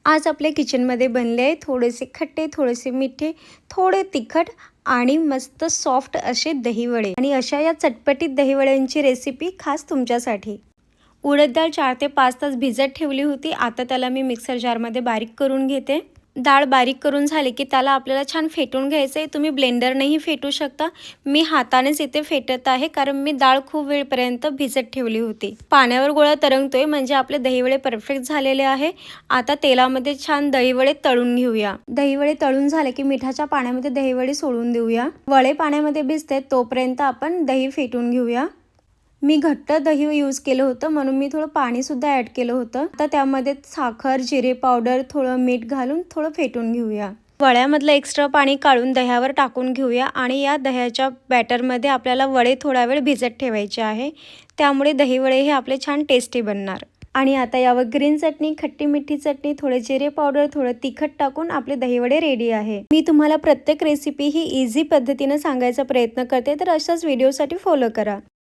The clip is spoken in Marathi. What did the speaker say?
आज आपल्या किचनमध्ये बनले आहे थोडेसे खट्टे, थोडेसे मिठे, थोडे तिखट आणि मस्त सॉफ्ट असे दहीवडे। आणि अशा या चटपटीत दहीवड्यांची रेसिपी खास तुमच्यासाठी। उडद डाळ 4 ते 5 तास भिजत ठेवली होती। आता त्याला मी मिक्सर जारमध्ये बारीक करून घेते। डाळ बारीक करून झाली की त्याला आपल्याला छान फेटून घ्यायचं आहे। तुम्ही ब्लेंडरनेही फेटू शकता। मी हातानेच इथे फेटत आहे कारण मी डाळ खूप वेळपर्यंत भिजत ठेवली होती। पाण्यावर गोळा तरंगतोय म्हणजे आपले दहीवडे परफेक्ट झालेले आहे। आता तेलामध्ये छान दहीवडे तळून घेऊया। दहीवडे तळून झाले की मिठाच्या पाण्यामध्ये दहीवडे सोडून देऊया। वडे पाण्यामध्ये भिजते तोपर्यंत आपण दही फेटून घेऊया। मी घट्ट दही यूज केलं होतं म्हणून मी थोडं पाणी सुद्धा ॲड केलं होतं। आता त्यामध्ये साखर, जिरे पावडर, थोडं मीठ घालून थोडं फेटून घेऊया। वड्यामधलं एक्स्ट्रा पाणी काढून दह्यावर टाकून घेऊया आणि या दह्याच्या बॅटरमध्ये आपल्याला वडे थोडा वेळ भिजत ठेवायचे आहे। त्यामुळे दहीवडे हे आपले छान टेस्टी बनणार। आणि आता यावर ग्रीन चटणी, खट्टी मिठी चटणी, थोडे जिरे पावडर, थोडं तिखट टाकून आपले दहीवडे रेडी आहे। मी तुम्हाला प्रत्येक रेसिपी ही इझी पद्धतीने सांगायचा प्रयत्न करते, तर अशाच व्हिडिओसाठी फॉलो करा।